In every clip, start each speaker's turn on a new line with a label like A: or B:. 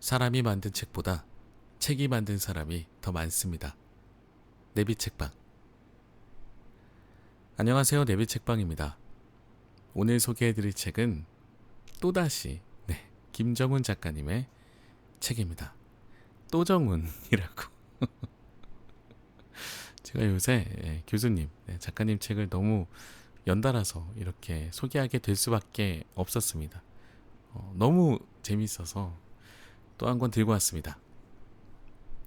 A: 사람이 만든 책보다 책이 만든 사람이 더 많습니다. 내비책방. 안녕하세요. 내비책방입니다. 오늘 소개해드릴 책은 또다시 김정훈 작가님의 책입니다. 또정훈이라고. 제가 요새 교수님, 작가님 책을 너무 연달아서 이렇게 소개하게 될 수밖에 없었습니다. 너무 재밌어서 또 한 권 들고 왔습니다.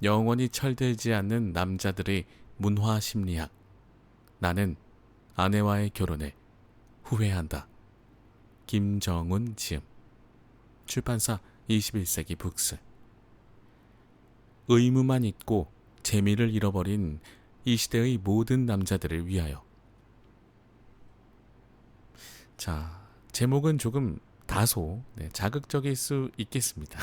A: 영원히 철들지 않는 남자들의 문화 심리학. 나는 아내와의 결혼에 후회한다. 김정훈 지음. 출판사 21세기 북스. 의무만 있고 재미를 잃어버린 이 시대의 모든 남자들을 위하여. 자, 제목은 조금 다소 자극적일 수 있겠습니다.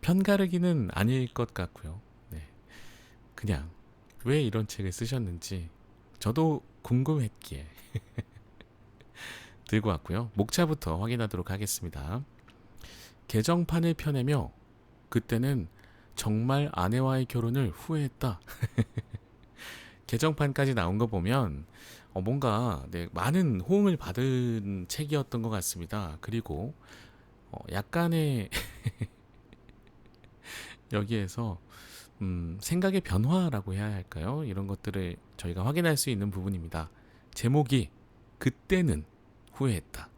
A: 편가르기는 아닐 것 같고요. 그냥 왜 이런 책을 쓰셨는지 저도 궁금했기에 들고 왔고요. 목차부터 확인하도록 하겠습니다. 개정판을 펴내며 그때는 정말 아내와의 결혼을 후회했다. 개정판까지 나온 거 보면 뭔가 많은 호응을 받은 책이었던 것 같습니다. 그리고 약간의 여기에서 생각의 변화라고 해야 할까요? 이런 것들을 저희가 확인할 수 있는 부분입니다. 제목이 그때는 후회했다.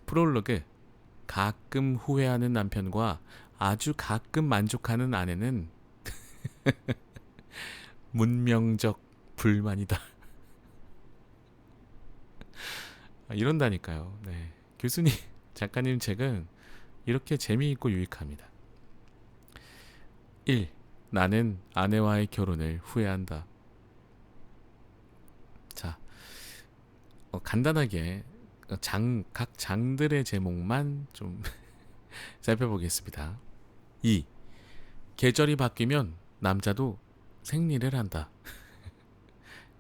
A: 프롤로그. 가끔 후회하는 남편과 아주 가끔 만족하는 아내는 문명적 불만이다. 이런다니까요. 교수님, 작가님 책은 이렇게 재미있고 유익합니다. 1. 나는 아내와의 결혼을 후회한다. 자, 간단하게 각 장들의 제목만 좀 살펴보겠습니다. 2. 계절이 바뀌면 남자도 생리를 한다.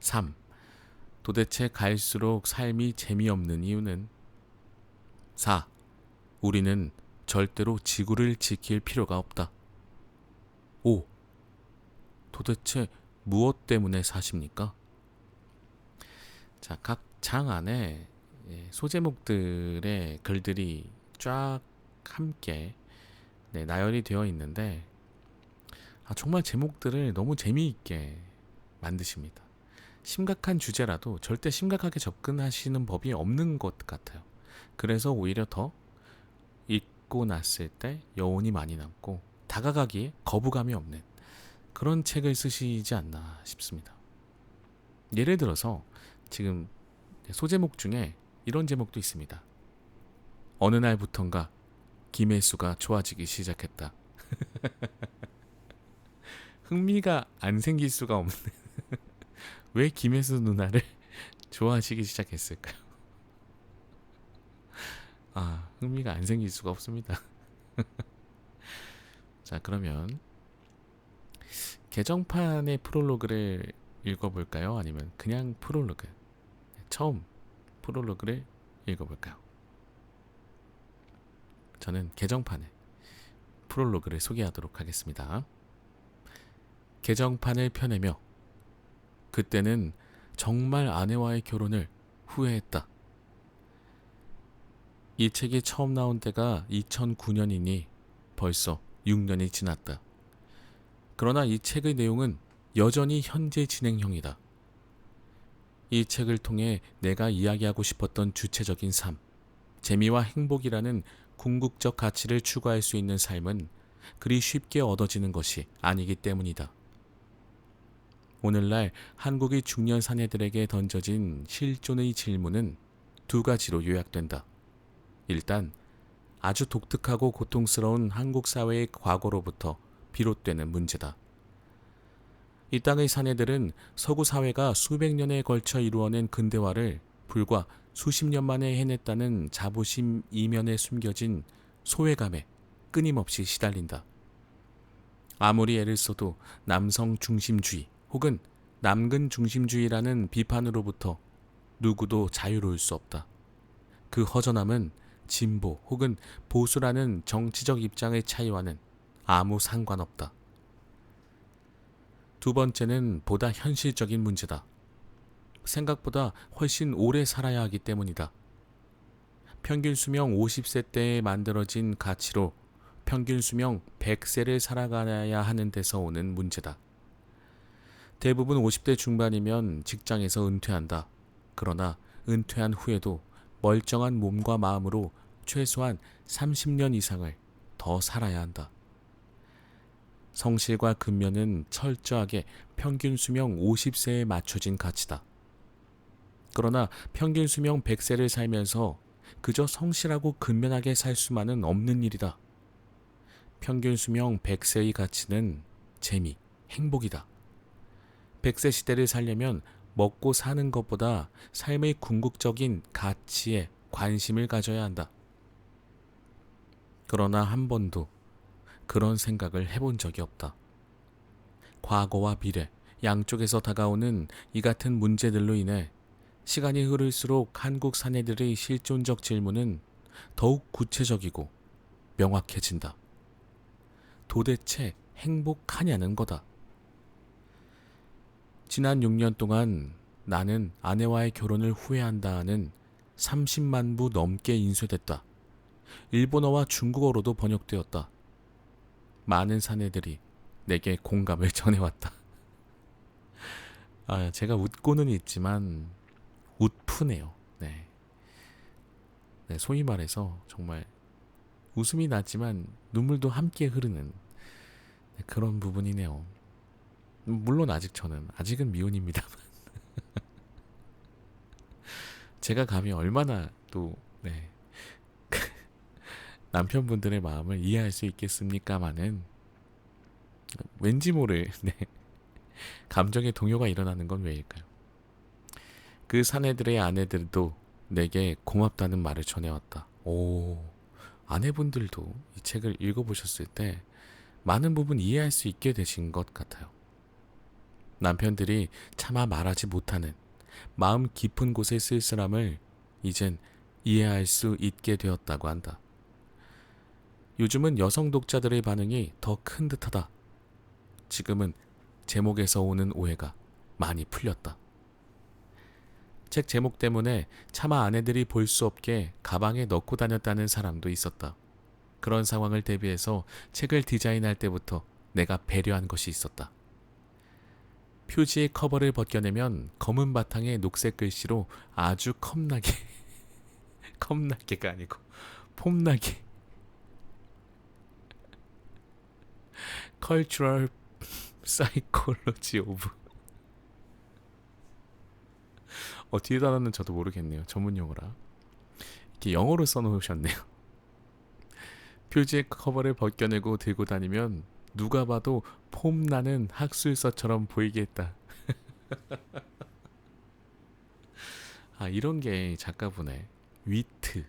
A: 3. 도대체 갈수록 삶이 재미없는 이유는? 4. 우리는 절대로 지구를 지킬 필요가 없다. 5. 도대체 무엇 때문에 사십니까? 자, 각 장 안에 소제목들의 글들이 쫙 함께 나열이 되어 있는데 정말 제목들을 너무 재미있게 만드십니다. 심각한 주제라도 절대 심각하게 접근하시는 법이 없는 것 같아요. 그래서 오히려 더 읽고 났을 때 여운이 많이 남고 다가가기에 거부감이 없는 그런 책을 쓰시지 않나 싶습니다. 예를 들어서 지금 소제목 중에 이런 제목도 있습니다. 어느 날부턴가 김혜수가 좋아지기 시작했다. 흥미가 안 생길 수가 없는 왜 김혜수 누나를 좋아하시기 시작했을까요? 흥미가 안 생길 수가 없습니다. 자, 그러면 개정판의 프롤로그를 읽어볼까요? 아니면 그냥 프롤로그, 처음 프롤로그를 읽어볼까요? 저는 개정판의 프롤로그를 소개하도록 하겠습니다. 개정판을 펴내며 그때는 정말 아내와의 결혼을 후회했다. 이 책이 처음 나온 때가 2009년이니 벌써 6년이 지났다. 그러나 이 책의 내용은 여전히 현재 진행형이다. 이 책을 통해 내가 이야기하고 싶었던 주체적인 삶, 재미와 행복이라는 궁극적 가치를 추구할 수 있는 삶은 그리 쉽게 얻어지는 것이 아니기 때문이다. 오늘날 한국의 중년 사내들에게 던져진 실존의 질문은 두 가지로 요약된다. 일단, 아주 독특하고 고통스러운 한국 사회의 과거로부터 비롯되는 문제다. 이 땅의 사내들은 서구 사회가 수백 년에 걸쳐 이루어낸 근대화를 불과 수십 년 만에 해냈다는 자부심 이면에 숨겨진 소외감에 끊임없이 시달린다. 아무리 애를 써도 남성 중심주의 혹은 남근 중심주의라는 비판으로부터 누구도 자유로울 수 없다. 그 허전함은 진보 혹은 보수라는 정치적 입장의 차이와는 아무 상관없다. 두 번째는 보다 현실적인 문제다. 생각보다 훨씬 오래 살아야 하기 때문이다. 평균 수명 50세 때에 만들어진 가치로 평균 수명 100세를 살아가야 하는 데서 오는 문제다. 대부분 50대 중반이면 직장에서 은퇴한다. 그러나 은퇴한 후에도 멀쩡한 몸과 마음으로 최소한 30년 이상을 더 살아야 한다. 성실과 근면은 철저하게 평균 수명 50세에 맞춰진 가치다. 그러나 평균 수명 100세를 살면서 그저 성실하고 근면하게 살 수만은 없는 일이다. 평균 수명 100세의 가치는 재미, 행복이다. 100세 시대를 살려면 먹고 사는 것보다 삶의 궁극적인 가치에 관심을 가져야 한다. 그러나 한 번도 그런 생각을 해본 적이 없다. 과거와 미래, 양쪽에서 다가오는 이 같은 문제들로 인해 시간이 흐를수록 한국 사내들의 실존적 질문은 더욱 구체적이고 명확해진다. 도대체 행복하냐는 거다. 지난 6년 동안 나는 아내와의 결혼을 후회한다는 30만 부 넘게 인쇄됐다. 일본어와 중국어로도 번역되었다. 많은 사내들이 내게 공감을 전해왔다. 제가 웃고는 있지만 웃프네요. 네. 네, 소위 말해서 정말 웃음이 나지만 눈물도 함께 흐르는 그런 부분이네요. 물론 아직은 미혼입니다만 제가 감히 얼마나 또 남편분들의 마음을 이해할 수 있겠습니까마는 왠지 모를 감정의 동요가 일어나는 건 왜일까요? 그 사내들의 아내들도 내게 고맙다는 말을 전해왔다. 아내분들도 이 책을 읽어보셨을 때 많은 부분 이해할 수 있게 되신 것 같아요. 남편들이 차마 말하지 못하는 마음 깊은 곳의 쓸쓸함을 이젠 이해할 수 있게 되었다고 한다. 요즘은 여성 독자들의 반응이 더 큰 듯하다. 지금은 제목에서 오는 오해가 많이 풀렸다. 책 제목 때문에 차마 아내들이 볼 수 없게 가방에 넣고 다녔다는 사람도 있었다. 그런 상황을 대비해서 책을 디자인할 때부터 내가 배려한 것이 있었다. 표지의 커버를 벗겨내면 검은 바탕에 녹색 글씨로 아주 컵나게 컵나게가 아니고 폼나게 Cultural Psychology of 뒤에 단어는 저도 모르겠네요. 전문 용어라. 이렇게 영어로 써놓으셨네요. 표지의 커버를 벗겨내고 들고 다니면 누가 봐도 폼나는 학술서처럼 보이게 했다. 이런 게 작가분의 위트.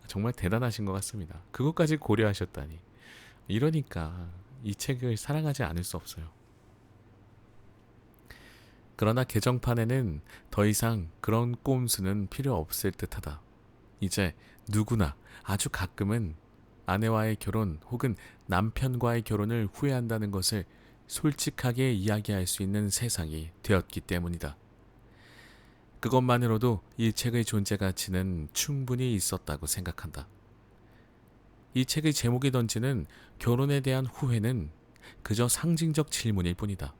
A: 정말 대단하신 것 같습니다. 그것까지 고려하셨다니. 이러니까 이 책을 사랑하지 않을 수 없어요. 그러나 개정판에는 더 이상 그런 꼼수는 필요 없을 듯하다. 이제 누구나 아주 가끔은 아내와의 결혼 혹은 남편과의 결혼을 후회한다는 것을 솔직하게 이야기할 수 있는 세상이 되었기 때문이다. 그것만으로도 이 책의 존재 가치는 충분히 있었다고 생각한다. 이 책의 제목이 던지는 결혼에 대한 후회는 그저 상징적 질문일 뿐이다.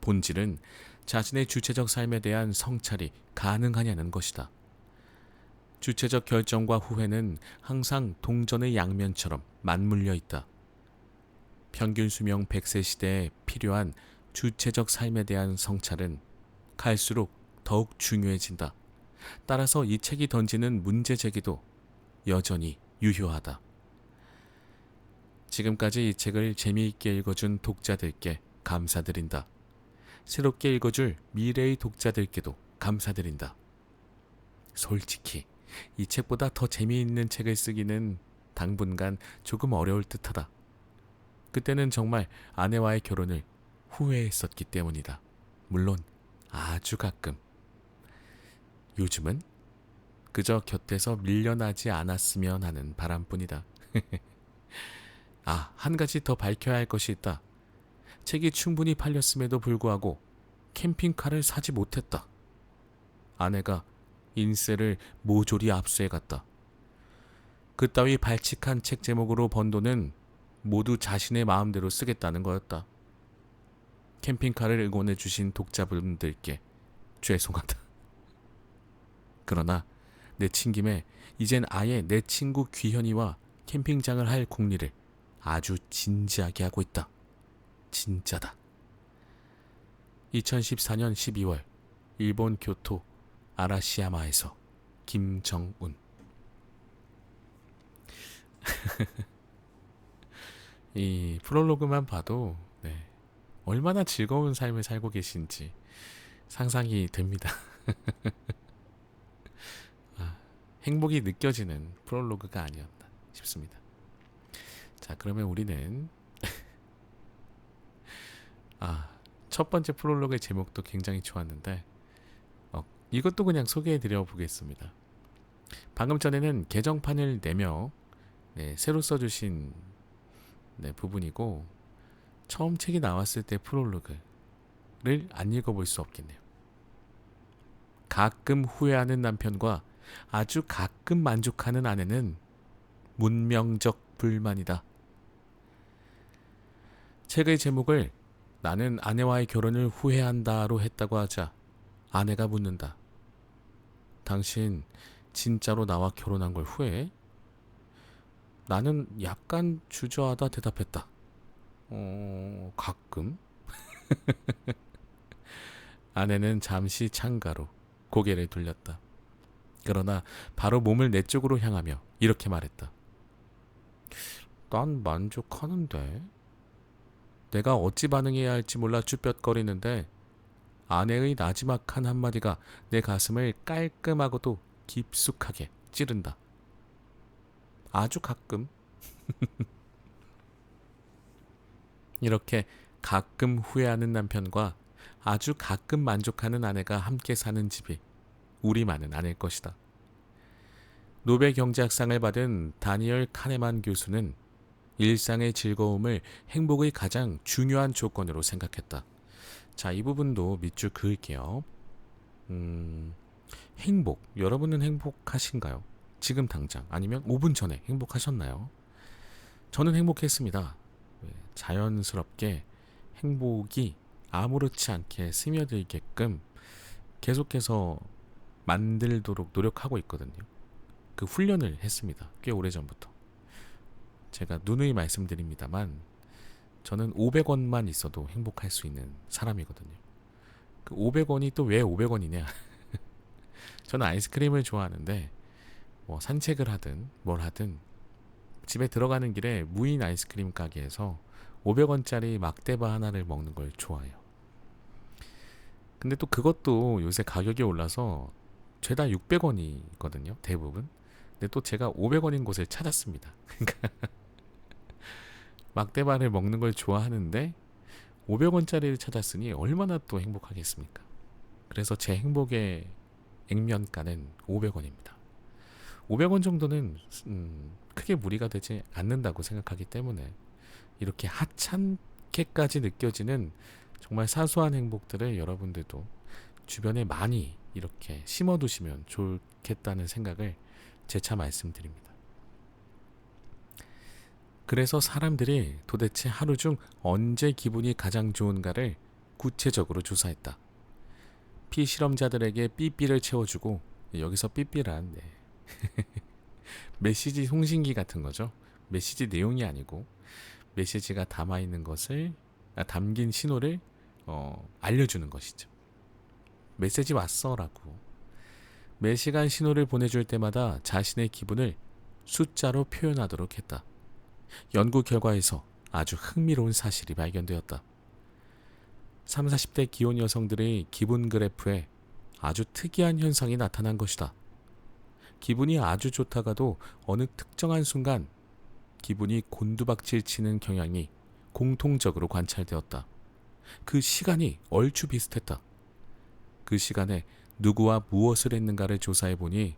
A: 본질은 자신의 주체적 삶에 대한 성찰이 가능하냐는 것이다. 주체적 결정과 후회는 항상 동전의 양면처럼 맞물려 있다. 평균 수명 100세 시대에 필요한 주체적 삶에 대한 성찰은 갈수록 더욱 중요해진다. 따라서 이 책이 던지는 문제 제기도 여전히 유효하다. 지금까지 이 책을 재미있게 읽어준 독자들께 감사드린다. 새롭게 읽어줄 미래의 독자들께도 감사드린다. 솔직히 이 책보다 더 재미있는 책을 쓰기는 당분간 조금 어려울 듯하다. 그때는 정말 아내와의 결혼을 후회했었기 때문이다. 물론 아주 가끔. 요즘은 그저 곁에서 밀려나지 않았으면 하는 바람뿐이다. 아, 한 가지 더 밝혀야 할 것이 있다. 책이 충분히 팔렸음에도 불구하고 캠핑카를 사지 못했다. 아내가 인세를 모조리 압수해갔다. 그따위 발칙한 책 제목으로 번 돈은 모두 자신의 마음대로 쓰겠다는 거였다. 캠핑카를 응원해 주신 독자분들께 죄송하다. 그러나 내친 김에 이젠 아예 내 친구 귀현이와 캠핑장을 할 궁리를 아주 진지하게 하고 있다. 진짜다. 2014년 12월 일본 교토 아라시야마에서 김정운. 이 프롤로그만 봐도 얼마나 즐거운 삶을 살고 계신지 상상이 됩니다. 행복이 느껴지는 프롤로그가 아니었나 싶습니다. 자, 그러면 우리는 첫 번째 프롤로그의 제목도 굉장히 좋았는데 이것도 그냥 소개해드려 보겠습니다. 방금 전에는 개정판을 내며 새로 써주신 부분이고, 처음 책이 나왔을 때 프롤로그를 안 읽어볼 수 없겠네요. 가끔 후회하는 남편과 아주 가끔 만족하는 아내는 문명적 불만이다. 책의 제목을 나는 아내와의 결혼을 후회한다로 했다고 하자 아내가 묻는다. 당신 진짜로 나와 결혼한 걸 후회해? 나는 약간 주저하다 대답했다. 가끔? 아내는 잠시 창가로 고개를 돌렸다. 그러나 바로 몸을 내 쪽으로 향하며 이렇게 말했다. 난 만족하는데. 내가 어찌 반응해야 할지 몰라 쭈뼛거리는데 아내의 나지막한 한마디가 내 가슴을 깔끔하고도 깊숙하게 찌른다. 아주 가끔. 이렇게 가끔 후회하는 남편과 아주 가끔 만족하는 아내가 함께 사는 집이 우리만은 아닐 것이다. 노벨 경제학상을 받은 다니엘 카네만 교수는 일상의 즐거움을 행복의 가장 중요한 조건으로 생각했다. 자, 이 부분도 밑줄 그을게요. 행복. 여러분은 행복하신가요? 지금 당장 아니면 5분 전에 행복하셨나요? 저는 행복했습니다. 자연스럽게 행복이 아무렇지 않게 스며들게끔 계속해서 만들도록 노력하고 있거든요. 그 훈련을 했습니다. 꽤 오래전부터. 제가 누누이 말씀드립니다만 저는 500원만 있어도 행복할 수 있는 사람이거든요. 그 500원이 또 왜 500원이냐? 저는 아이스크림을 좋아하는데 뭐 산책을 하든 뭘 하든 집에 들어가는 길에 무인 아이스크림 가게에서 500원짜리 막대바 하나를 먹는 걸 좋아해요. 근데 또 그것도 요새 가격이 올라서 죄다 600원이거든요. 대부분. 근데 또 제가 500원인 곳을 찾았습니다. 그러니까 막대바를 먹는 걸 좋아하는데 500원짜리를 찾았으니 얼마나 또 행복하겠습니까? 그래서 제 행복의 액면가는 500원입니다. 500원 정도는 크게 무리가 되지 않는다고 생각하기 때문에 이렇게 하찮게까지 느껴지는 정말 사소한 행복들을 여러분들도 주변에 많이 이렇게 심어두시면 좋겠다는 생각을 재차 말씀드립니다. 그래서 사람들이 도대체 하루 중 언제 기분이 가장 좋은가를 구체적으로 조사했다. 피실험자들에게 삐삐를 채워주고, 여기서 삐삐란 메시지 송신기 같은 거죠. 메시지 내용이 아니고 메시지가 담아있는 것을 담긴 신호를 알려주는 것이죠. 메시지 왔어 라고 매시간 신호를 보내줄 때마다 자신의 기분을 숫자로 표현하도록 했다. 연구 결과에서 아주 흥미로운 사실이 발견되었다. 30, 40대 기혼 여성들의 기분 그래프에 아주 특이한 현상이 나타난 것이다. 기분이 아주 좋다가도 어느 특정한 순간 기분이 곤두박질 치는 경향이 공통적으로 관찰되었다. 그 시간이 얼추 비슷했다. 그 시간에 누구와 무엇을 했는가를 조사해보니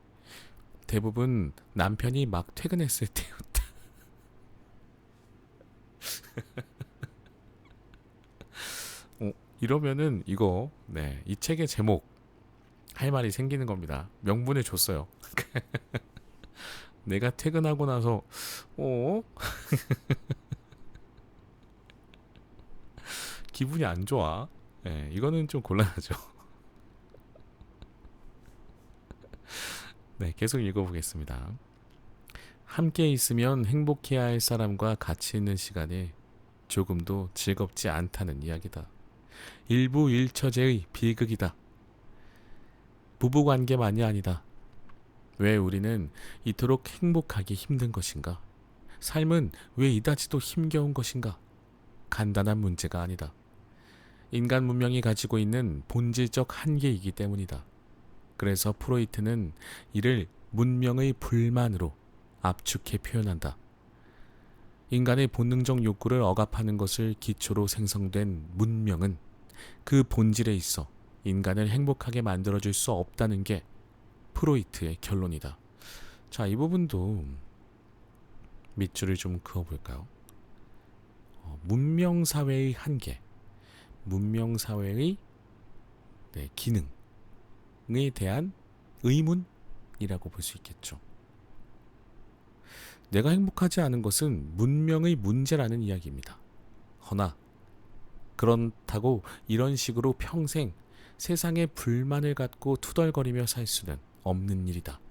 A: 대부분 남편이 막 퇴근했을 때였다. 이러면은 이거 이 책의 제목 할 말이 생기는 겁니다. 명분을 줬어요. 내가 퇴근하고 나서 어? 기분이 안 좋아. 이거는 좀 곤란하죠. 네, 계속 읽어보겠습니다. 함께 있으면 행복해야 할 사람과 같이 있는 시간이 조금도 즐겁지 않다는 이야기다. 일부 일처제의 비극이다. 부부관계만이 아니다. 왜 우리는 이토록 행복하기 힘든 것인가? 삶은 왜 이다지도 힘겨운 것인가? 간단한 문제가 아니다. 인간 문명이 가지고 있는 본질적 한계이기 때문이다. 그래서 프로이트는 이를 문명의 불만으로 압축해 표현한다. 인간의 본능적 욕구를 억압하는 것을 기초로 생성된 문명은 그 본질에 있어 인간을 행복하게 만들어줄 수 없다는 게 프로이트의 결론이다. 자, 이 부분도 밑줄을 좀 그어볼까요? 문명사회의 한계, 문명사회의 기능에 대한 의문이라고 볼 수 있겠죠. 내가 행복하지 않은 것은 문명의 문제라는 이야기입니다. 허나 그렇다고 이런 식으로 평생 세상에 불만을 갖고 투덜거리며 살 수는 없는 일이다.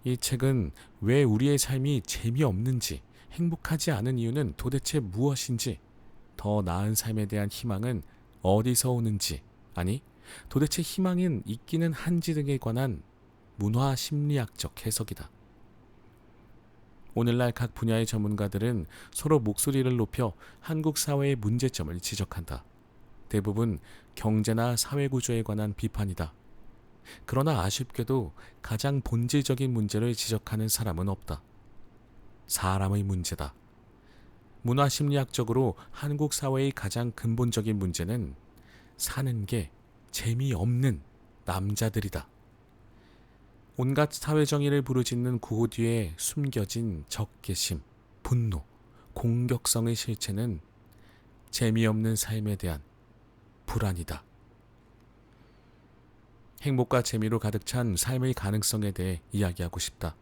A: 이 책은 왜 우리의 삶이 재미없는지, 행복하지 않은 이유는 도대체 무엇인지, 더 나은 삶에 대한 희망은 어디서 오는지, 아니 도대체 희망은 있기는 한지 등에 관한 문화 심리학적 해석이다. 오늘날 각 분야의 전문가들은 서로 목소리를 높여 한국 사회의 문제점을 지적한다. 대부분 경제나 사회 구조에 관한 비판이다. 그러나 아쉽게도 가장 본질적인 문제를 지적하는 사람은 없다. 사람의 문제다. 문화 심리학적으로 한국 사회의 가장 근본적인 문제는 사는 게 재미없는 남자들이다. 온갖 사회정의를 부르짖는 구호 뒤에 숨겨진 적개심, 분노, 공격성의 실체는 재미없는 삶에 대한 불안이다. 행복과 재미로 가득 찬 삶의 가능성에 대해 이야기하고 싶다.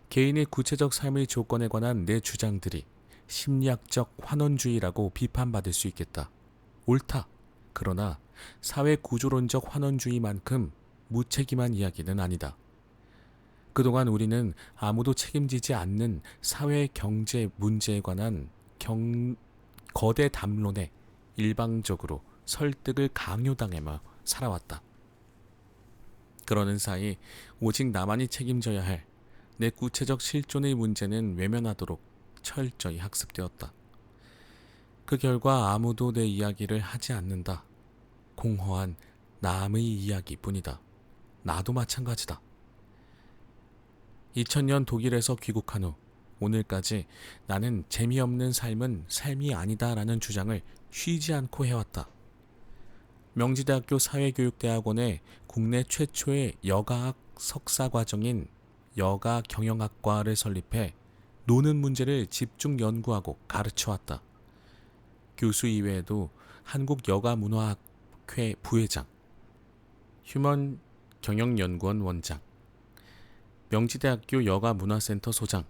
A: 개인의 구체적 삶의 조건에 관한 내 주장들이 심리학적 환원주의라고 비판받을 수 있겠다. 옳다. 그러나 사회 구조론적 환원주의만큼 무책임한 이야기는 아니다. 그동안 우리는 아무도 책임지지 않는 사회 경제 문제에 관한 거대 담론에 일방적으로 설득을 강요당하며 살아왔다. 그러는 사이 오직 나만이 책임져야 할 내 구체적 실존의 문제는 외면하도록 철저히 학습되었다. 그 결과 아무도 내 이야기를 하지 않는다. 공허한 남의 이야기뿐이다. 나도 마찬가지다. 2000년 독일에서 귀국한 후 오늘까지 나는 재미없는 삶은 삶이 아니다라는 주장을 쉬지 않고 해왔다. 명지대학교 사회교육대학원의 국내 최초의 여가학 석사과정인 여가경영학과를 설립해 노는 문제를 집중 연구하고 가르쳐왔다. 교수 이외에도 한국여가문화학회 부회장, 휴먼경영연구원 원장, 명지대학교 여가문화센터 소장,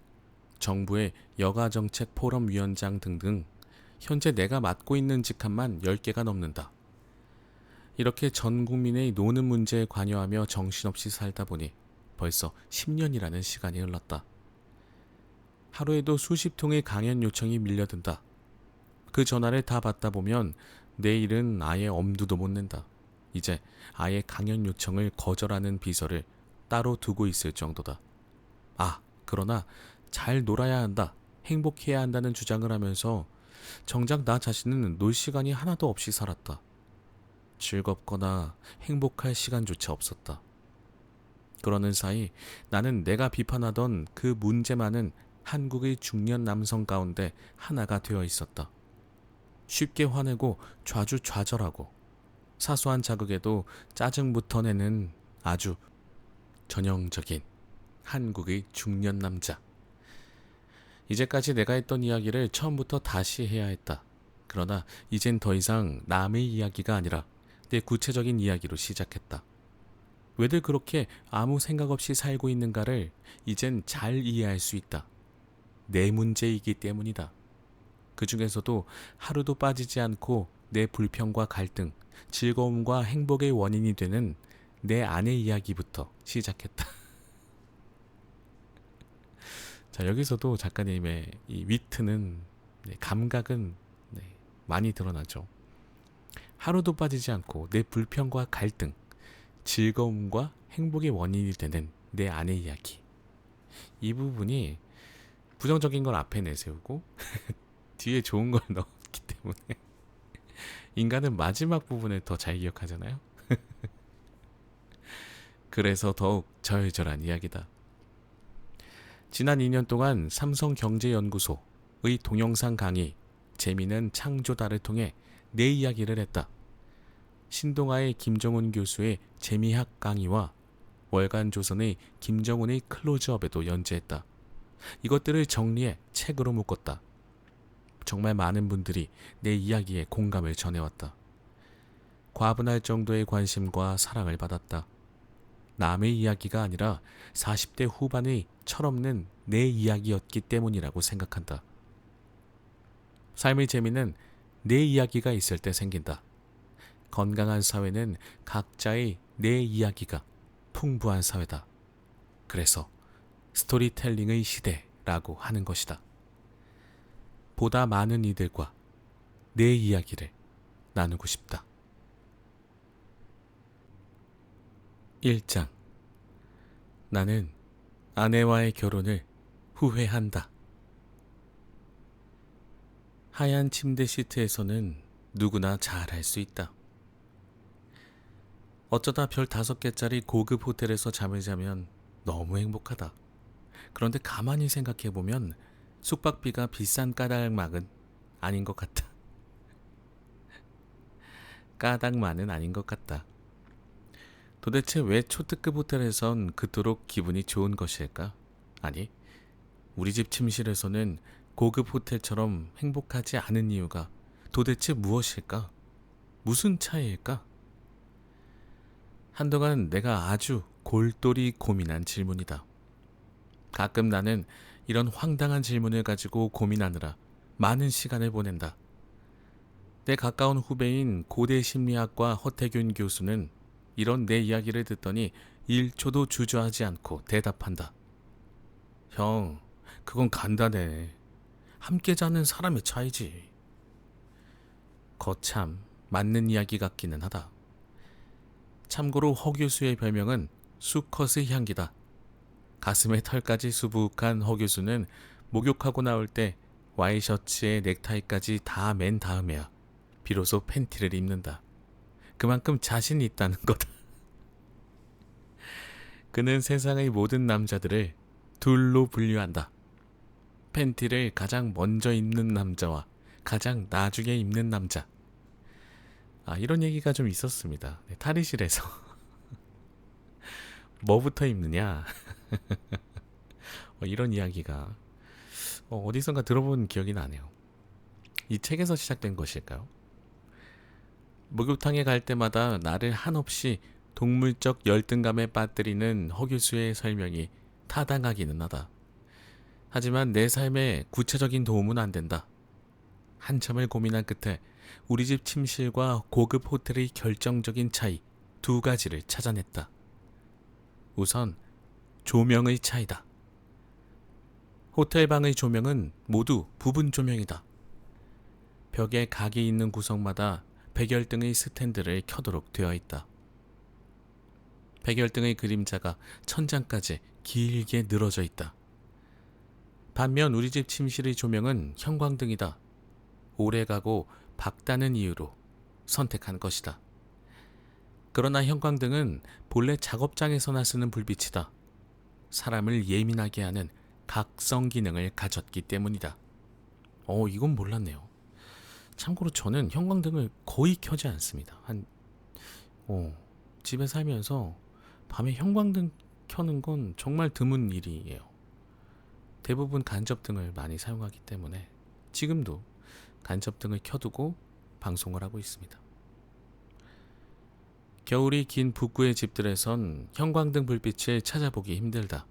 A: 정부의 여가정책 포럼위원장 등등 현재 내가 맡고 있는 직함만 10개가 넘는다. 이렇게 전 국민의 노는 문제에 관여하며 정신없이 살다 보니 벌써 10년이라는 시간이 흘렀다. 하루에도 수십 통의 강연 요청이 밀려든다. 그 전화를 다 받다 보면 내일은 아예 엄두도 못 낸다. 이제 아예 강연 요청을 거절하는 비서를 따로 두고 있을 정도다. 그러나 잘 놀아야 한다, 행복해야 한다는 주장을 하면서 정작 나 자신은 놀 시간이 하나도 없이 살았다. 즐겁거나 행복할 시간조차 없었다. 그러는 사이 나는 내가 비판하던 그 문제만은 한국의 중년 남성 가운데 하나가 되어 있었다. 쉽게 화내고 좌주좌절하고 사소한 자극에도 짜증부터 내는 아주 전형적인 한국의 중년 남자. 이제까지 내가 했던 이야기를 처음부터 다시 해야 했다. 그러나 이젠 더 이상 남의 이야기가 아니라 내 구체적인 이야기로 시작했다. 왜들 그렇게 아무 생각 없이 살고 있는가를 이젠 잘 이해할 수 있다. 내 문제이기 때문이다. 그 중에서도 하루도 빠지지 않고 내 불평과 갈등, 즐거움과 행복의 원인이 되는 내 아내 이야기부터 시작했다. 자, 여기서도 작가님의 이 위트는, 감각은 많이 드러나죠. 하루도 빠지지 않고 내 불평과 갈등, 즐거움과 행복의 원인이 되는 내 아내 이야기. 이 부분이 부정적인 걸 앞에 내세우고 뒤에 좋은 걸 넣었기 때문에 인간은 마지막 부분을 더 잘 기억하잖아요. 그래서 더욱 절절한 이야기다. 지난 2년 동안 삼성경제연구소의 동영상 강의 재미있는 창조다를 통해 내 이야기를 했다. 신동아의 김정훈 교수의 재미학 강의와 월간조선의 김정훈의 클로즈업에도 연재했다. 이것들을 정리해 책으로 묶었다. 정말 많은 분들이 내 이야기에 공감을 전해왔다. 과분할 정도의 관심과 사랑을 받았다. 남의 이야기가 아니라 40대 후반의 철없는 내 이야기였기 때문이라고 생각한다. 삶의 재미는 내 이야기가 있을 때 생긴다. 건강한 사회는 각자의 내 이야기가 풍부한 사회다. 그래서 스토리텔링의 시대라고 하는 것이다. 보다 많은 이들과 내 이야기를 나누고 싶다. 1장. 나는 아내와의 결혼을 후회한다. 하얀 침대 시트에서는 누구나 잘 알 수 있다. 어쩌다 별 5개짜리 고급 호텔에서 잠을 자면 너무 행복하다. 그런데 가만히 생각해보면 숙박비가 비싼 까닭만은 아닌 것 같다. 까닭만은 아닌 것 같다. 도대체 왜 초특급 호텔에선 그토록 기분이 좋은 것일까? 아니, 우리 집 침실에서는 고급 호텔처럼 행복하지 않은 이유가 도대체 무엇일까? 무슨 차이일까? 한동안 내가 아주 골똘히 고민한 질문이다. 가끔 나는 이런 황당한 질문을 가지고 고민하느라 많은 시간을 보낸다. 내 가까운 후배인 고대 심리학과 허태균 교수는 이런 내 이야기를 듣더니 1초도 주저하지 않고 대답한다. 형, 그건 간단해. 함께 자는 사람의 차이지. 거참 맞는 이야기 같기는 하다. 참고로 허 교수의 별명은 수컷의 향기다. 가슴에 털까지 수북한 허 교수는 목욕하고 나올 때 와이셔츠에 넥타이까지 다 맨 다음에야 비로소 팬티를 입는다. 그만큼 자신이 있다는 거다. 그는 세상의 모든 남자들을 둘로 분류한다. 팬티를 가장 먼저 입는 남자와 가장 나중에 입는 남자. 이런 얘기가 좀 있었습니다. 탈의실에서 뭐부터 입느냐 이런 이야기가 어디선가 들어본 기억이 나네요. 이 책에서 시작된 것일까요? 목욕탕에 갈 때마다 나를 한없이 동물적 열등감에 빠뜨리는 허 교수의 설명이 타당하기는 하다. 하지만 내 삶에 구체적인 도움은 안 된다. 한참을 고민한 끝에 우리 집 침실과 고급 호텔의 결정적인 차이 2가지를 찾아냈다. 우선 조명의 차이다. 호텔 방의 조명은 모두 부분 조명이다. 벽에 각이 있는 구석마다 백열등의 스탠드를 켜도록 되어 있다. 백열등의 그림자가 천장까지 길게 늘어져 있다. 반면 우리 집 침실의 조명은 형광등이다. 오래가고 밝다는 이유로 선택한 것이다. 그러나 형광등은 본래 작업장에서나 쓰는 불빛이다. 사람을 예민하게 하는 각성 기능을 가졌기 때문이다. 이건 몰랐네요. 참고로 저는 형광등을 거의 켜지 않습니다. 집에 살면서 밤에 형광등 켜는 건 정말 드문 일이에요. 대부분 간접등을 많이 사용하기 때문에 지금도 간접등을 켜두고 방송을 하고 있습니다. 겨울이 긴 북구의 집들에선 형광등 불빛을 찾아보기 힘들다.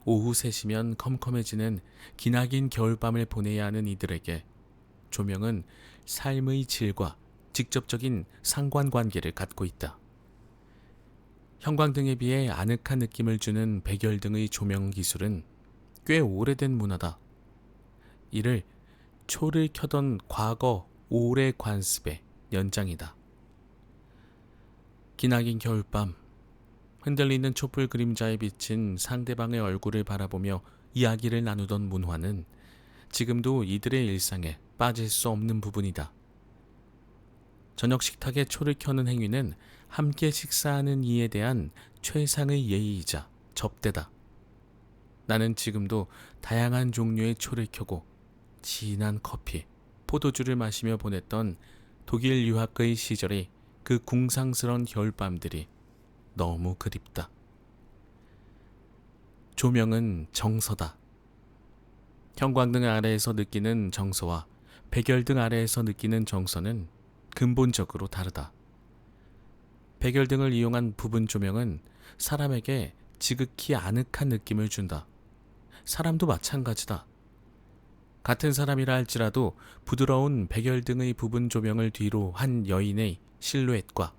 A: 오후 3시면 컴컴해지는 기나긴 겨울밤을 보내야 하는 이들에게 조명은 삶의 질과 직접적인 상관관계를 갖고 있다. 형광등에 비해 아늑한 느낌을 주는 백열등의 조명 기술은 꽤 오래된 문화다. 이를 초를 켜던 과거 오래 관습의 연장이다. 기나긴 겨울밤, 흔들리는 촛불 그림자에 비친 상대방의 얼굴을 바라보며 이야기를 나누던 문화는 지금도 이들의 일상에 빠질 수 없는 부분이다. 저녁 식탁에 초를 켜는 행위는 함께 식사하는 이에 대한 최상의 예의이자 접대다. 나는 지금도 다양한 종류의 초를 켜고 진한 커피, 포도주를 마시며 보냈던 독일 유학의 시절이 그 궁상스러운 겨울밤들이 너무 그립다. 조명은 정서다. 형광등 아래에서 느끼는 정서와 백열등 아래에서 느끼는 정서는 근본적으로 다르다. 백열등을 이용한 부분 조명은 사람에게 지극히 아늑한 느낌을 준다. 사람도 마찬가지다. 같은 사람이라 할지라도 부드러운 백열등의 부분 조명을 뒤로 한 여인의 실루엣과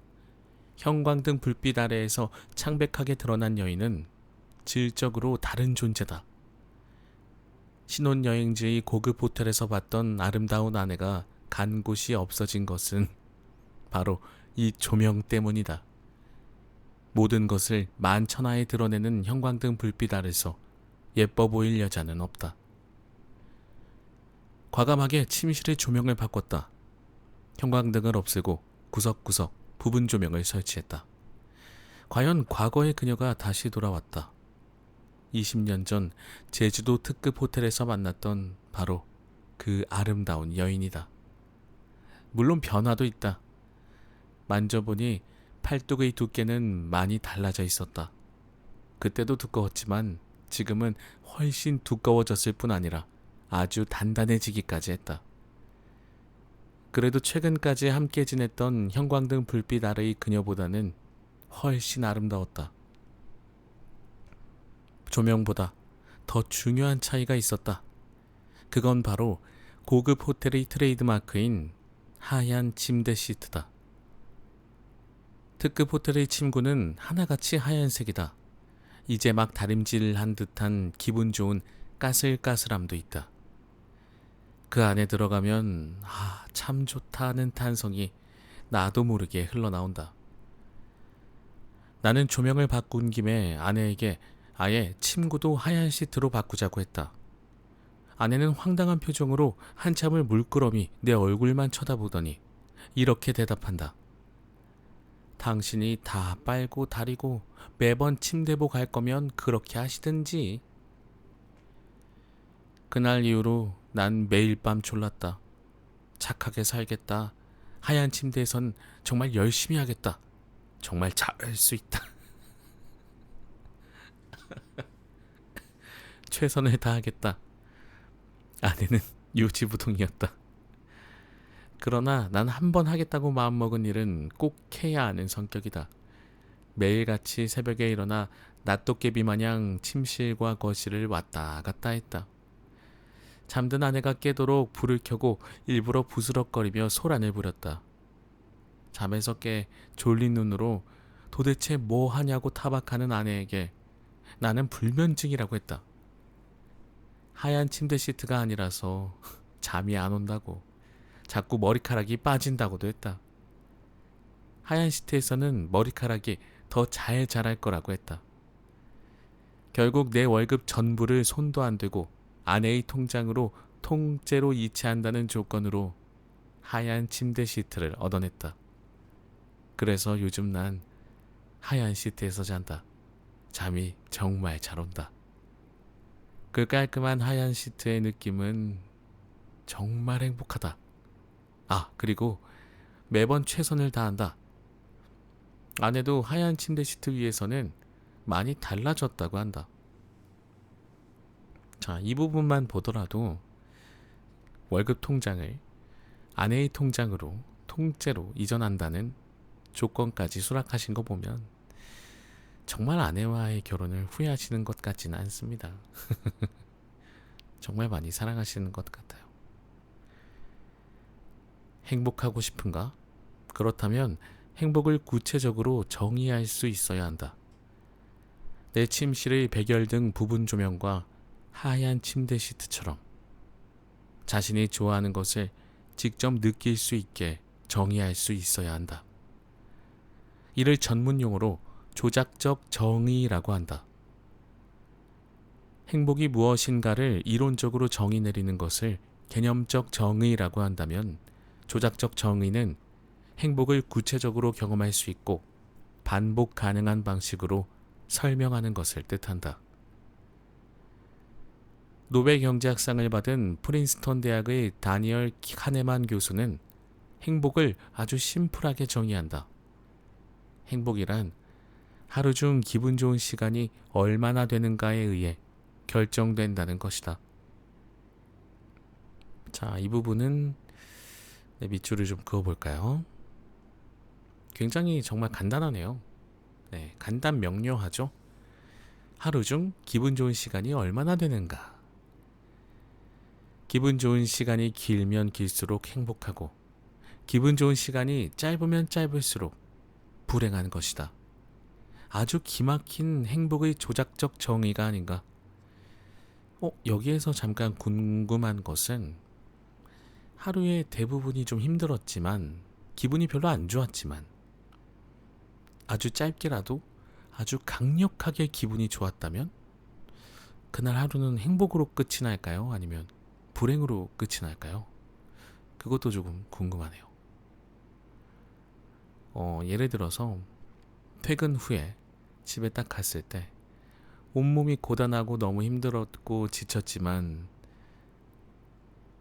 A: 형광등 불빛 아래에서 창백하게 드러난 여인은 질적으로 다른 존재다. 신혼여행지의 고급 호텔에서 봤던 아름다운 아내가 간 곳이 없어진 것은 바로 이 조명 때문이다. 모든 것을 만천하에 드러내는 형광등 불빛 아래서 예뻐 보일 여자는 없다. 과감하게 침실의 조명을 바꿨다. 형광등을 없애고 구석구석 부분 조명을 설치했다. 과연 과거의 그녀가 다시 돌아왔다. 20년 전 제주도 특급 호텔에서 만났던 바로 그 아름다운 여인이다. 물론 변화도 있다. 만져보니 팔뚝의 두께는 많이 달라져 있었다. 그때도 두꺼웠지만 지금은 훨씬 두꺼워졌을 뿐 아니라 아주 단단해지기까지 했다. 그래도 최근까지 함께 지냈던 형광등 불빛 아래의 그녀보다는 훨씬 아름다웠다. 조명보다 더 중요한 차이가 있었다. 그건 바로 고급 호텔의 트레이드마크인 하얀 침대 시트다. 특급 호텔의 침구는 하나같이 하얀색이다. 이제 막 다림질한 듯한 기분 좋은 까슬까슬함도 있다. 그 안에 들어가면 참 좋다 하는 탄성이 나도 모르게 흘러나온다. 나는 조명을 바꾼 김에 아내에게 아예 침구도 하얀 시트로 바꾸자고 했다. 아내는 황당한 표정으로 한참을 물끄러미 내 얼굴만 쳐다보더니 이렇게 대답한다. 당신이 다 빨고 다리고 매번 침대보 갈 거면 그렇게 하시든지. 그날 이후로 난 매일 밤 졸랐다. 착하게 살겠다. 하얀 침대에선 정말 열심히 하겠다. 정말 잘할 수 있다. 최선을 다하겠다. 아내는 요지부동이었다. 그러나 난 한 번 하겠다고 마음먹은 일은 꼭 해야 하는 성격이다. 매일같이 새벽에 일어나 낫도깨비 마냥 침실과 거실을 왔다 갔다 했다. 잠든 아내가 깨도록 불을 켜고 일부러 부스럭거리며 소란을 부렸다. 잠에서 깨 졸린 눈으로 도대체 뭐 하냐고 타박하는 아내에게 나는 불면증이라고 했다. 하얀 침대 시트가 아니라서 잠이 안 온다고, 자꾸 머리카락이 빠진다고도 했다. 하얀 시트에서는 머리카락이 더 잘 자랄 거라고 했다. 결국 내 월급 전부를 손도 안 대고 아내의 통장으로 통째로 이체한다는 조건으로 하얀 침대 시트를 얻어냈다. 그래서 요즘 난 하얀 시트에서 잔다. 잠이 정말 잘 온다. 그 깔끔한 하얀 시트의 느낌은 정말 행복하다. 그리고 매번 최선을 다한다. 아내도 하얀 침대 시트 위에서는 많이 달라졌다고 한다. 자, 이 부분만 보더라도 월급 통장을 아내의 통장으로 통째로 이전한다는 조건까지 수락하신 거 보면 정말 아내와의 결혼을 후회하시는 것 같지는 않습니다. 정말 많이 사랑하시는 것 같아요. 행복하고 싶은가? 그렇다면 행복을 구체적으로 정의할 수 있어야 한다. 내 침실의 백열 등 부분 조명과 하얀 침대 시트처럼 자신이 좋아하는 것을 직접 느낄 수 있게 정의할 수 있어야 한다. 이를 전문용어로 조작적 정의라고 한다. 행복이 무엇인가를 이론적으로 정의 내리는 것을 개념적 정의라고 한다면 조작적 정의는 행복을 구체적으로 경험할 수 있고 반복 가능한 방식으로 설명하는 것을 뜻한다. 노벨 경제학상을 받은 프린스턴 대학의 다니엘 카네만 교수는 행복을 아주 심플하게 정의한다. 행복이란 하루 중 기분 좋은 시간이 얼마나 되는가에 의해 결정된다는 것이다. 자, 이 부분은 밑줄을 좀 그어볼까요? 굉장히 정말 간단하네요. 네, 간단 명료하죠? 하루 중 기분 좋은 시간이 얼마나 되는가? 기분 좋은 시간이 길면 길수록 행복하고 기분 좋은 시간이 짧으면 짧을수록 불행한 것이다. 아주 기막힌 행복의 조작적 정의가 아닌가? 여기에서 잠깐 궁금한 것은 하루의 대부분이 좀 힘들었지만 기분이 별로 안 좋았지만 아주 짧게라도 아주 강력하게 기분이 좋았다면 그날 하루는 행복으로 끝이 날까요? 아니면 불행으로 끝이 날까요? 그것도 조금 궁금하네요. 예를 들어서 퇴근 후에 집에 딱 갔을 때 온몸이 고단하고 너무 힘들었고 지쳤지만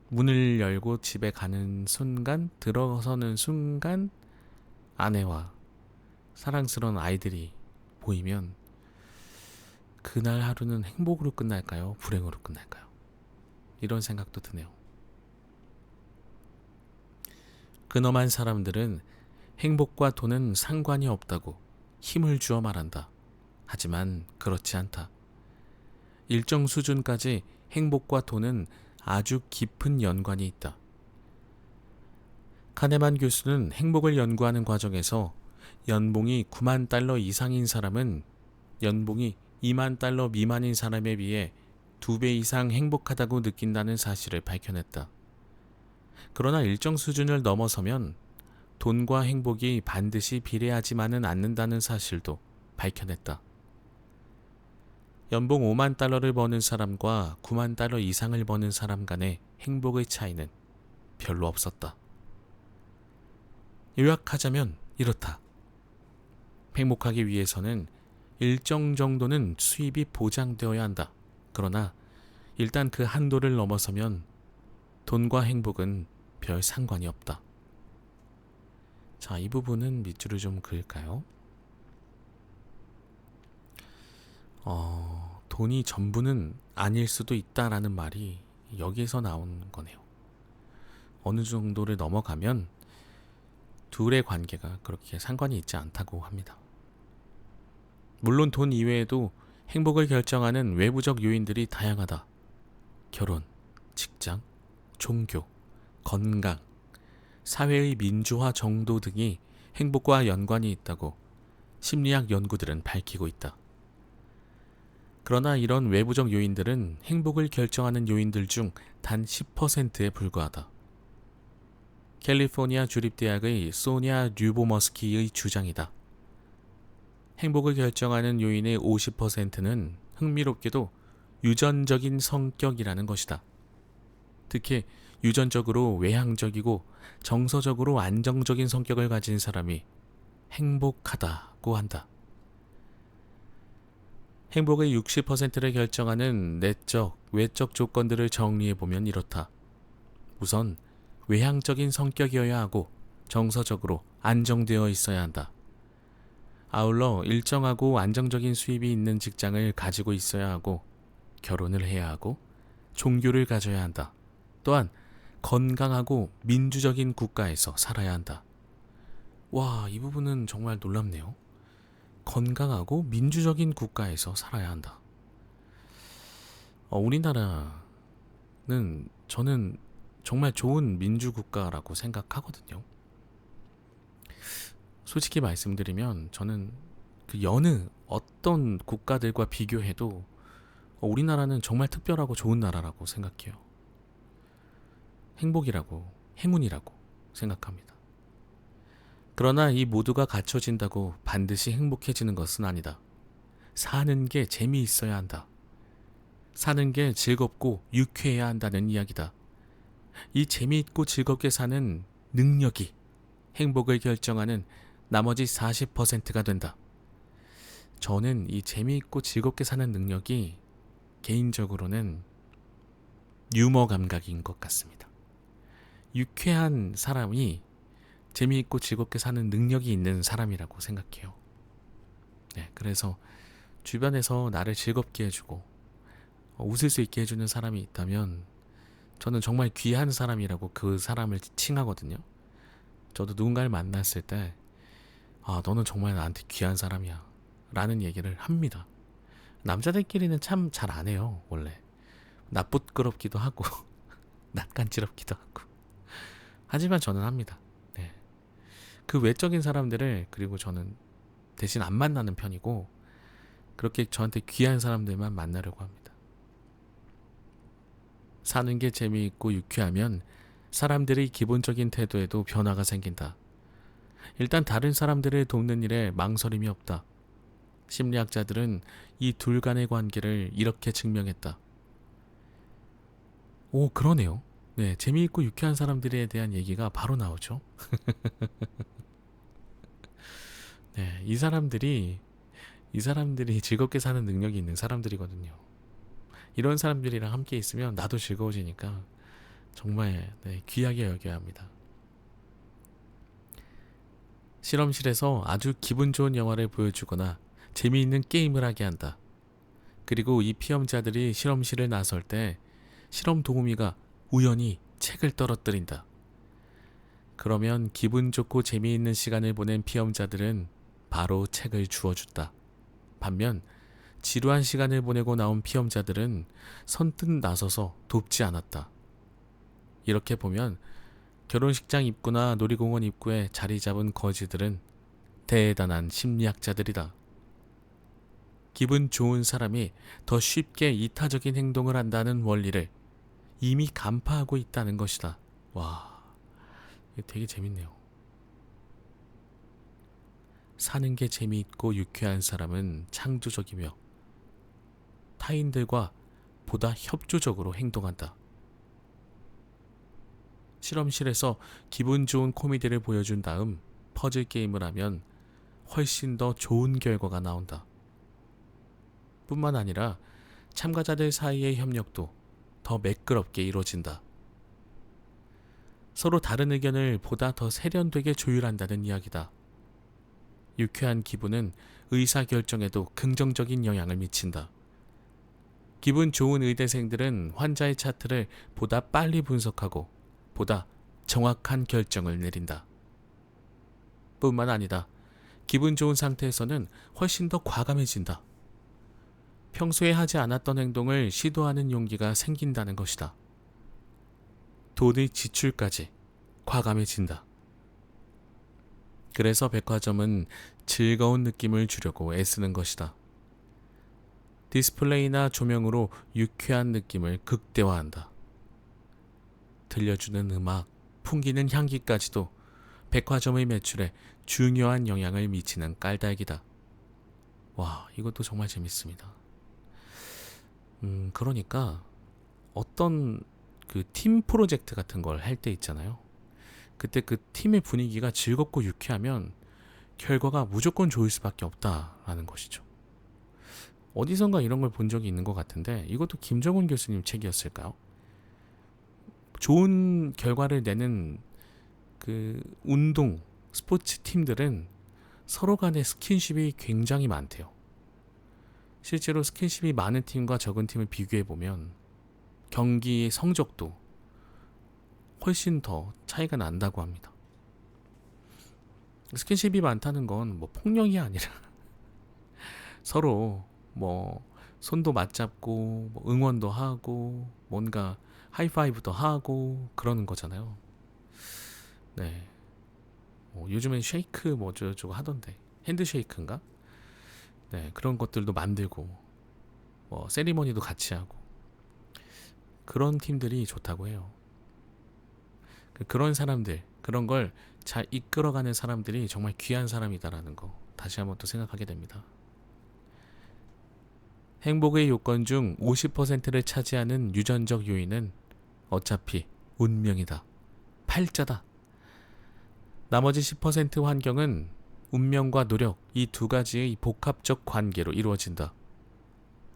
A: 문을 열고 집에 가는 순간, 들어서는 순간 아내와 사랑스러운 아이들이 보이면 그날 하루는 행복으로 끝날까요? 불행으로 끝날까요? 이런 생각도 드네요. 근엄한 사람들은 행복과 돈은 상관이 없다고 힘을 주어 말한다. 하지만 그렇지 않다. 일정 수준까지 행복과 돈은 아주 깊은 연관이 있다. 카네만 교수는 행복을 연구하는 과정에서 연봉이 9만 달러 이상인 사람은 연봉이 2만 달러 미만인 사람에 비해 2배 이상 행복하다고 느낀다는 사실을 밝혀냈다. 그러나 일정 수준을 넘어서면 돈과 행복이 반드시 비례하지만은 않는다는 사실도 밝혀냈다. 연봉 5만 달러를 버는 사람과 9만 달러 이상을 버는 사람 간의 행복의 차이는 별로 없었다. 요약하자면 이렇다. 행복하기 위해서는 일정 정도는 수입이 보장되어야 한다. 그러나 일단 그 한도를 넘어서면 돈과 행복은 별 상관이 없다. 자, 이 부분은 밑줄을 좀 그을까요? 돈이 전부는 아닐 수도 있다라는 말이 여기에서 나온 거네요. 어느 정도를 넘어가면 둘의 관계가 그렇게 상관이 있지 않다고 합니다. 물론 돈 이외에도 행복을 결정하는 외부적 요인들이 다양하다. 결혼, 직장, 종교, 건강, 사회의 민주화 정도 등이 행복과 연관이 있다고 심리학 연구들은 밝히고 있다. 그러나 이런 외부적 요인들은 행복을 결정하는 요인들 중 단 10%에 불과하다. 캘리포니아 주립대학의 소니아 류보머스키의 주장이다. 행복을 결정하는 요인의 50%는 흥미롭게도 유전적인 성격이라는 것이다. 특히 유전적으로 외향적이고 정서적으로 안정적인 성격을 가진 사람이 행복하다고 한다. 행복의 60%를 결정하는 내적, 외적 조건들을 정리해보면 이렇다. 우선 외향적인 성격이어야 하고 정서적으로 안정되어 있어야 한다. 아울러 일정하고 안정적인 수입이 있는 직장을 가지고 있어야 하고, 결혼을 해야 하고, 종교를 가져야 한다. 또한 건강하고 민주적인 국가에서 살아야 한다. 와, 이 부분은 정말 놀랍네요. 건강하고 민주적인 국가에서 살아야 한다. 우리나라는 저는 정말 좋은 민주국가라고 생각하거든요. 솔직히 말씀드리면 저는 그 여느 어떤 국가들과 비교해도 우리나라는 정말 특별하고 좋은 나라라고 생각해요. 행복이라고, 행운이라고 생각합니다. 그러나 이 모두가 갖춰진다고 반드시 행복해지는 것은 아니다. 사는 게 재미있어야 한다. 사는 게 즐겁고 유쾌해야 한다는 이야기다. 이 재미있고 즐겁게 사는 능력이 행복을 결정하는 나머지 40%가 된다. 저는 이 재미있고 즐겁게 사는 능력이 개인적으로는 유머 감각인 것 같습니다. 유쾌한 사람이 재미있고 즐겁게 사는 능력이 있는 사람이라고 생각해요. 네, 그래서 주변에서 나를 즐겁게 해주고 웃을 수 있게 해주는 사람이 있다면 저는 정말 귀한 사람이라고 그 사람을 칭하거든요. 저도 누군가를 만났을 때 너는 정말 나한테 귀한 사람이야 라는 얘기를 합니다. 남자들끼리는 참 잘 안 해요. 원래 낯부끄럽기도 하고 낯간지럽기도 하고, 하지만 저는 합니다. 네. 그 외적인 사람들을, 그리고 저는 대신 안 만나는 편이고, 그렇게 저한테 귀한 사람들만 만나려고 합니다. 사는 게 재미있고 유쾌하면 사람들의 기본적인 태도에도 변화가 생긴다. 일단 다른 사람들을 돕는 일에 망설임이 없다. 심리학자들은 이 둘 간의 관계를 이렇게 증명했다. 오, 그러네요. 네, 재미있고 유쾌한 사람들에 대한 얘기가 바로 나오죠. 네, 이 사람들이 즐겁게 사는 능력이 있는 사람들이거든요. 이런 사람들이랑 함께 있으면 나도 즐거워지니까 정말 귀하게 여겨야 합니다. 실험실에서 아주 기분 좋은 영화를 보여주거나 재미있는 게임을 하게 한다. 그리고 이 피험자들이 실험실을 나설 때 실험 도우미가 우연히 책을 떨어뜨린다. 그러면 기분 좋고 재미있는 시간을 보낸 피험자들은 바로 책을 주워준다. 반면 지루한 시간을 보내고 나온 피험자들은 선뜻 나서서 돕지 않았다. 이렇게 보면 결혼식장 입구나 놀이공원 입구에 자리 잡은 거지들은 대단한 심리학자들이다. 기분 좋은 사람이 더 쉽게 이타적인 행동을 한다는 원리를 이미 간파하고 있다는 것이다. 와, 이게 되게 재밌네요. 사는 게 재미있고 유쾌한 사람은 창조적이며 타인들과 보다 협조적으로 행동한다. 실험실에서 기분 좋은 코미디를 보여준 다음 퍼즐 게임을 하면 훨씬 더 좋은 결과가 나온다. 뿐만 아니라 참가자들 사이의 협력도 더 매끄럽게 이루어진다. 서로 다른 의견을 보다 더 세련되게 조율한다는 이야기다. 유쾌한 기분은 의사결정에도 긍정적인 영향을 미친다. 기분 좋은 의대생들은 환자의 차트를 보다 빨리 분석하고 보다 정확한 결정을 내린다. 뿐만 아니다. 기분 좋은 상태에서는 훨씬 더 과감해진다. 평소에 하지 않았던 행동을 시도하는 용기가 생긴다는 것이다. 돈의 지출까지 과감해진다. 그래서 백화점은 즐거운 느낌을 주려고 애쓰는 것이다. 디스플레이나 조명으로 유쾌한 느낌을 극대화한다. 들려주는 음악, 풍기는 향기까지도 백화점의 매출에 중요한 영향을 미치는 깔달기다. 와, 이것도 정말 재밌습니다. 그러니까 어떤 그 팀 프로젝트 같은 걸 할 때 있잖아요. 그때 그 팀의 분위기가 즐겁고 유쾌하면 결과가 무조건 좋을 수밖에 없다라는 것이죠. 어디선가 이런 걸 본 적이 있는 것 같은데, 이것도 김정은 교수님 책이었을까요? 좋은 결과를 내는 그 운동, 스포츠 팀들은 서로 간의 스킨십이 굉장히 많대요. 실제로 스킨십이 많은 팀과 적은 팀을 비교해보면 경기의 성적도 훨씬 더 차이가 난다고 합니다. 스킨십이 많다는 건 뭐 폭력이 아니라 서로 뭐 손도 맞잡고 뭐 응원도 하고 뭔가 하이파이브도 하고 그러는 거잖아요. 네. 요즘엔 쉐이크 뭐 어쩌고 하던데 핸드쉐이크인가? 네, 그런 것들도 만들고 뭐 세리머니도 같이 하고 그런 팀들이 좋다고 해요. 그런 사람들, 그런 걸 잘 이끌어가는 사람들이 정말 귀한 사람이다라는 거 다시 한번 또 생각하게 됩니다. 행복의 요건 중 50%를 차지하는 유전적 요인은 어차피 운명이다. 팔자다. 나머지 10% 환경은 운명과 노력 이 두 가지의 복합적 관계로 이루어진다.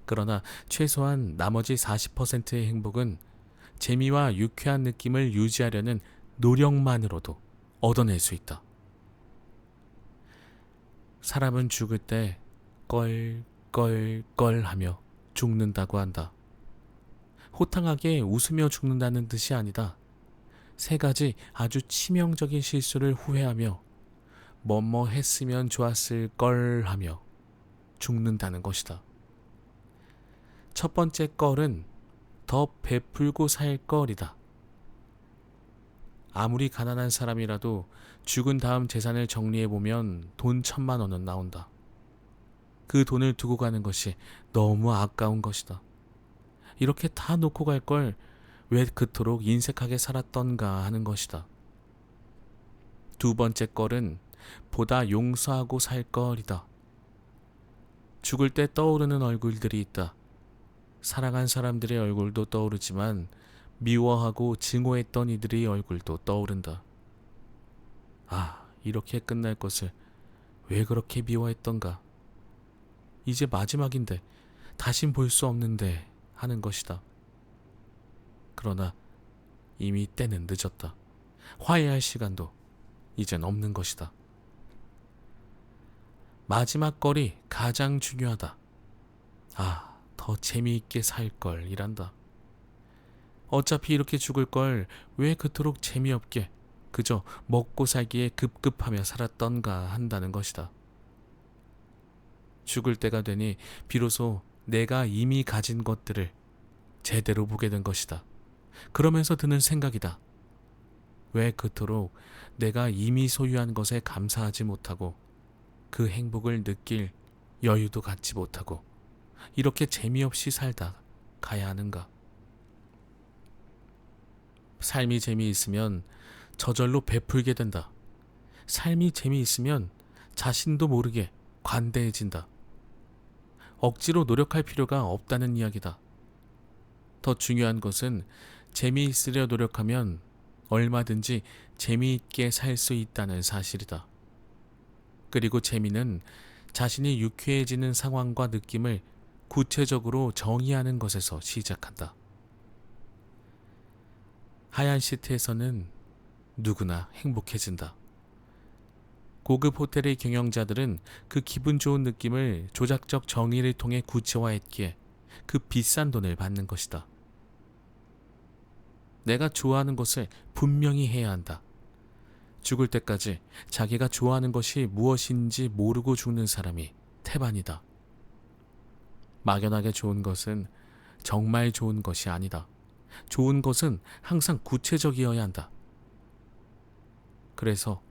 A: 그러나 최소한 나머지 40%의 행복은 재미와 유쾌한 느낌을 유지하려는 노력만으로도 얻어낼 수 있다. 사람은 죽을 때 껄껄껄 하며 죽는다고 한다. 호탕하게 웃으며 죽는다는 뜻이 아니다. 세 가지 아주 치명적인 실수를 후회하며 뭐뭐 했으면 좋았을 걸 하며 죽는다는 것이다. 첫 번째 걸은 더 베풀고 살 걸이다. 아무리 가난한 사람이라도 죽은 다음 재산을 정리해보면 돈 1,000만 원은 나온다. 그 돈을 두고 가는 것이 너무 아까운 것이다. 이렇게 다 놓고 갈 걸 왜 그토록 인색하게 살았던가 하는 것이다. 두 번째 걸은 보다 용서하고 살 걸이다. 죽을 때 떠오르는 얼굴들이 있다. 사랑한 사람들의 얼굴도 떠오르지만 미워하고 증오했던 이들의 얼굴도 떠오른다. 아, 이렇게 끝날 것을 왜 그렇게 미워했던가. 이제 마지막인데 다신 볼 수 없는데 하는 것이다. 그러나 이미 때는 늦었다. 화해할 시간도 이젠 없는 것이다. 마지막 걸이 가장 중요하다. 아, 더 재미있게 살 걸 이란다. 어차피 이렇게 죽을 걸 왜 그토록 재미없게 그저 먹고 살기에 급급하며 살았던가 한다는 것이다. 죽을 때가 되니 비로소 내가 이미 가진 것들을 제대로 보게 된 것이다. 그러면서 드는 생각이다. 왜 그토록 내가 이미 소유한 것에 감사하지 못하고 그 행복을 느낄 여유도 갖지 못하고 이렇게 재미없이 살다 가야 하는가. 삶이 재미있으면 저절로 베풀게 된다. 삶이 재미있으면 자신도 모르게 관대해진다. 억지로 노력할 필요가 없다는 이야기다. 더 중요한 것은 재미있으려 노력하면 얼마든지 재미있게 살 수 있다는 사실이다. 그리고 재미는 자신이 유쾌해지는 상황과 느낌을 구체적으로 정의하는 것에서 시작한다. 하얀 시트에서는 누구나 행복해진다. 고급 호텔의 경영자들은 그 기분 좋은 느낌을 조작적 정의를 통해 구체화했기에 그 비싼 돈을 받는 것이다. 내가 좋아하는 것을 분명히 해야 한다. 죽을 때까지 자기가 좋아하는 것이 무엇인지 모르고 죽는 사람이 태반이다. 막연하게 좋은 것은 정말 좋은 것이 아니다. 좋은 것은 항상 구체적이어야 한다. 그래서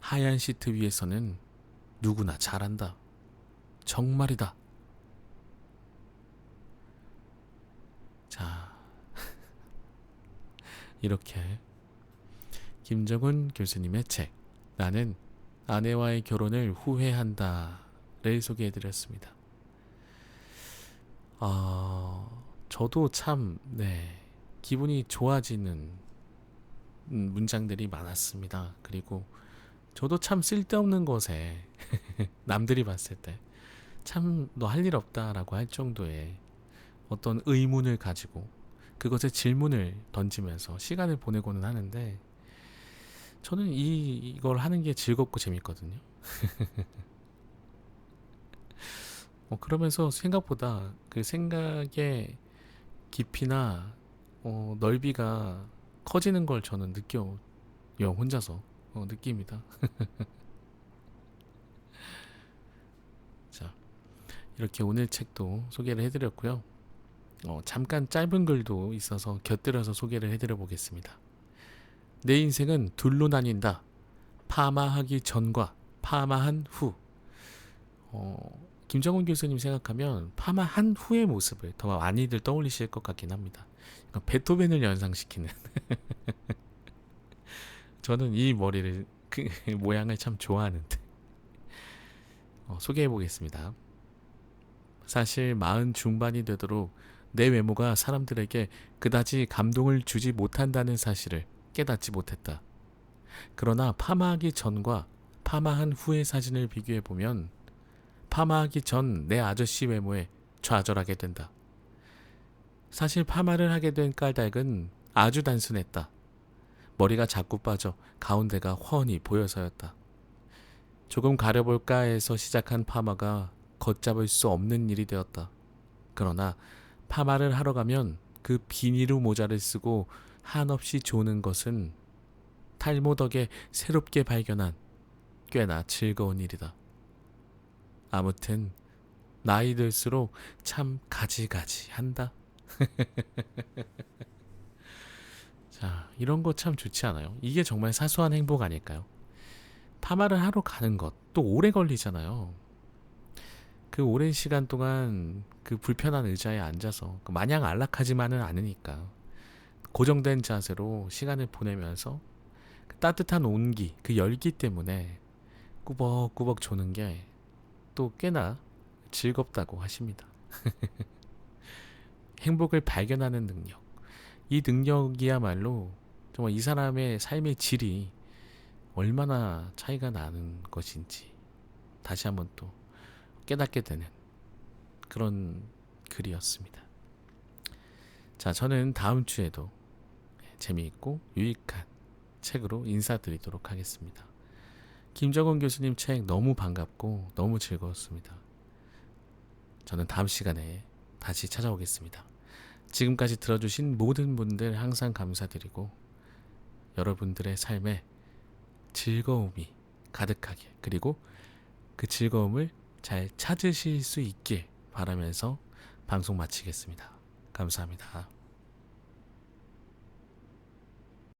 A: 하얀 시트 위에서는 누구나 잘한다. 정말이다. 자, 이렇게 김정훈 교수님의 책 나는 아내와의 결혼을 후회한다를 소개해드렸습니다. 저도 참 기분이 좋아지는 문장들이 많았습니다. 그리고 저도 참 쓸데없는 것에 남들이 봤을 때 참 너 할 일 없다라고 할 정도의 어떤 의문을 가지고 그것에 질문을 던지면서 시간을 보내고는 하는데 저는 이걸 하는 게 즐겁고 재밌거든요. 그러면서 생각보다 그 생각의 깊이나 넓이가 커지는 걸 저는 느껴요. 혼자서 느낍니다. 자, 이렇게 오늘 책도 소개를 해드렸고요. 잠깐 짧은 글도 있어서 곁들여서 소개를 해드려 보겠습니다. 내 인생은 둘로 나뉜다. 파마하기 전과 파마한 후. 김정훈 교수님 생각하면 파마한 후의 모습을 더 많이들 떠올리실 것 같긴 합니다. 그러니까 베토벤을 연상시키는. 저는 이 머리를 그 모양을 참 좋아하는데 소개해 보겠습니다. 사실 40 중반이 되도록 내 외모가 사람들에게 그다지 감동을 주지 못한다는 사실을 깨닫지 못했다. 그러나 파마하기 전과 파마한 후의 사진을 비교해 보면 파마하기 전 내 아저씨 외모에 좌절하게 된다. 사실 파마를 하게 된 까닭은 아주 단순했다. 머리가 자꾸 빠져 가운데가 훤히 보여서였다. 조금 가려볼까 해서 시작한 파마가 걷잡을 수 없는 일이 되었다. 그러나 파마를 하러 가면 그 비닐우 모자를 쓰고 한없이 조는 것은 탈모 덕에 새롭게 발견한 꽤나 즐거운 일이다. 아무튼 나이 들수록 참 가지가지 한다. 자, 이런 거 참 좋지 않아요? 이게 정말 사소한 행복 아닐까요? 파마를 하러 가는 것, 또 오래 걸리잖아요. 그 오랜 시간 동안 그 불편한 의자에 앉아서 마냥 안락하지만은 않으니까 고정된 자세로 시간을 보내면서 그 따뜻한 온기, 그 열기 때문에 꾸벅꾸벅 조는 게 또 꽤나 즐겁다고 하십니다. 행복을 발견하는 능력. 이 능력이야말로 정말 이 사람의 삶의 질이 얼마나 차이가 나는 것인지 다시 한번 또 깨닫게 되는 그런 글이었습니다. 자, 저는 다음 주에도 재미있고 유익한 책으로 인사드리도록 하겠습니다. 김정은 교수님 책 너무 반갑고 너무 즐거웠습니다. 저는 다음 시간에 다시 찾아오겠습니다. 지금까지 들어주신 모든 분들 항상 감사드리고 여러분들의 삶에 즐거움이 가득하게 그리고 그 즐거움을 잘 찾으실 수 있길 바라면서 방송 마치겠습니다. 감사합니다.